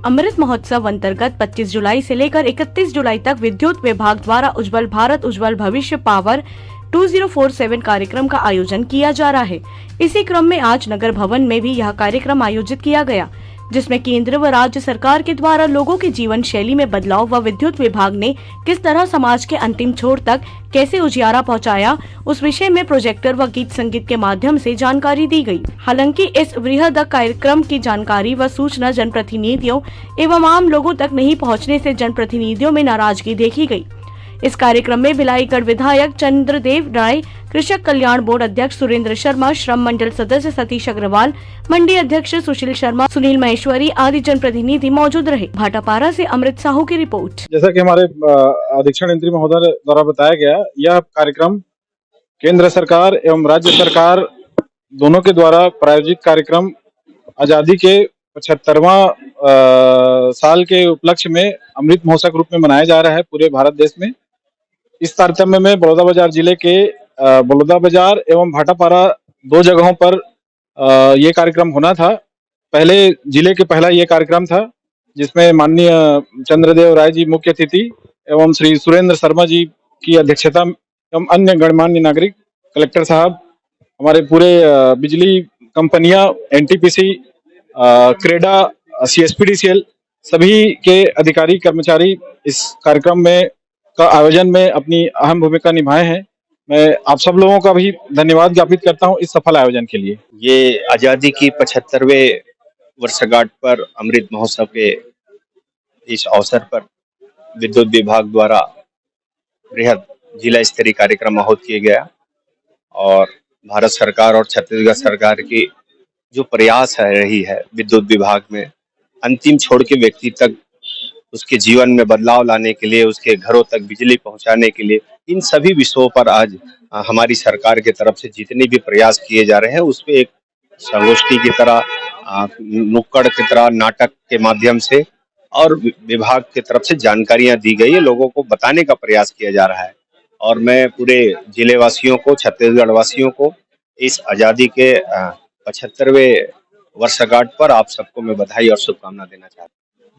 अमृत महोत्सव अंतर्गत 25 जुलाई से लेकर 31 जुलाई तक विद्युत विभाग द्वारा उज्जवल भारत उज्जवल भविष्य पावर 2047 कार्यक्रम का आयोजन किया जा रहा है। इसी क्रम में आज नगर भवन में भी यह कार्यक्रम आयोजित किया गया, जिसमें केंद्र व राज्य सरकार के द्वारा लोगों के जीवन शैली में बदलाव व विद्युत विभाग ने किस तरह समाज के अंतिम छोर तक कैसे उजियारा पहुंचाया, उस विषय में प्रोजेक्टर व गीत संगीत के माध्यम से जानकारी दी गई। हालांकि इस वृहद कार्यक्रम की जानकारी व सूचना जनप्रतिनिधियों एवं आम लोगों तक नहीं पहुँचने से जनप्रतिनिधियों में नाराजगी देखी गयी। इस कार्यक्रम में बिलाईगढ़ विधायक चंद्रदेव राय, कृषक कल्याण बोर्ड अध्यक्ष सुरेंद्र शर्मा, श्रम मंडल सदस्य सतीश अग्रवाल, मंडी अध्यक्ष सुशील शर्मा, सुनील महेश्वरी आदि जनप्रतिनिधि मौजूद रहे। भाटापारा से अमृत साहू की रिपोर्ट। जैसा कि हमारे अधीक्षण यंत्री महोदय द्वारा बताया गया, यह कार्यक्रम केंद्र सरकार एवं राज्य सरकार दोनों के द्वारा प्रायोजित कार्यक्रम आजादी के 75वां साल के उपलक्ष्य में अमृत महोत्सव के रूप में मनाया जा रहा है पूरे भारत देश में। इस तारतम्य में बलौदाबाजार जिले के बलौदाबाजार एवं भाटापारा दो जगहों पर ये कार्यक्रम होना था। पहले जिले के पहला ये कार्यक्रम था, जिसमें माननीय चंद्रदेव राय जी मुख्य अतिथि एवं श्री सुरेंद्र शर्मा जी की अध्यक्षता एवं अन्य गणमान्य नागरिक, कलेक्टर साहब, हमारे पूरे बिजली कंपनियां, एनटीपीसी, क्रेडा, सीएसपीडीसीएल सभी के अधिकारी कर्मचारी इस कार्यक्रम में का आयोजन में अपनी अहम भूमिका निभाए हैं। मैं आप सब लोगों का भी धन्यवाद ज्ञापित करता हूं इस सफल आयोजन के लिए। ये आजादी की 75वें वर्षगांठ पर अमृत महोत्सव के इस अवसर पर विद्युत विभाग द्वारा बृहद जिला स्तरीय कार्यक्रम आयोजित किया गया और भारत सरकार और छत्तीसगढ़ सरकार की जो प्रयास है रही है विद्युत विभाग में अंतिम छोर के व्यक्ति तक उसके जीवन में बदलाव लाने के लिए, उसके घरों तक बिजली पहुंचाने के लिए, इन सभी विषयों पर आज हमारी सरकार के तरफ से जितने भी प्रयास किए जा रहे हैं उस पे एक संगोष्ठी की तरह, नुक्कड़ की तरह, नाटक के माध्यम से और विभाग की तरफ से जानकारियां दी गई है, लोगों को बताने का प्रयास किया जा रहा है। और मैं पूरे जिले वासियों को, छत्तीसगढ़ वासियों को इस आजादी के 75वें वर्षगांठ पर आप सबको मैं बधाई और शुभकामना देना चाहता हूँ।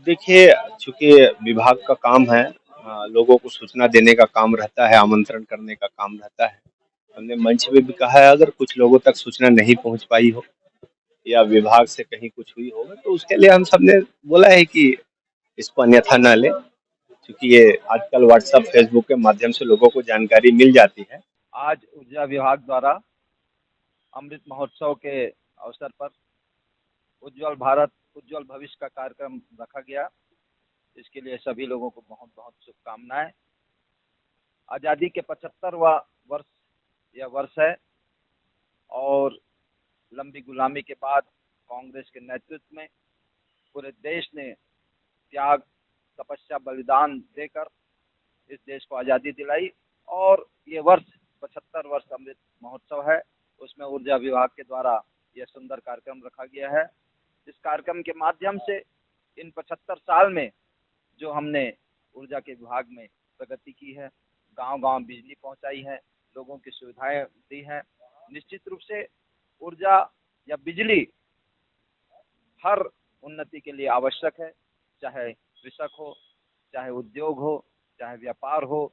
देखिए, चूंकि विभाग का काम है, लोगों को सूचना देने का काम रहता है, आमंत्रण करने का काम रहता है। हमने मंच में भी कहा है, अगर कुछ लोगों तक सूचना नहीं पहुंच पाई हो या विभाग से कहीं कुछ हुई हो तो उसके लिए हम सबने बोला है कि इसको अन्यथा न ले, क्योंकि ये आजकल व्हाट्सएप, फेसबुक के माध्यम से लोगों को जानकारी मिल जाती है। आज ऊर्जा विभाग द्वारा अमृत महोत्सव के अवसर पर उज्जवल भारत उज्जवल भविष्य का कार्यक्रम रखा गया। इसके लिए सभी लोगों को बहुत बहुत शुभकामनाएं। आज़ादी के 75वां वर्ष यह वर्ष है और लंबी गुलामी के बाद कांग्रेस के नेतृत्व में पूरे देश ने त्याग, तपस्या, बलिदान देकर इस देश को आज़ादी दिलाई और ये वर्ष 75 वर्ष अमृत महोत्सव है। उसमें ऊर्जा विभाग के द्वारा यह सुंदर कार्यक्रम रखा गया है। इस कार्यक्रम के माध्यम से इन 75 साल में जो हमने ऊर्जा के विभाग में प्रगति की है, गांव-गांव बिजली पहुंचाई है, लोगों की सुविधाएं दी हैं। निश्चित रूप से ऊर्जा या बिजली हर उन्नति के लिए आवश्यक है, चाहे कृषक हो, चाहे उद्योग हो, चाहे व्यापार हो।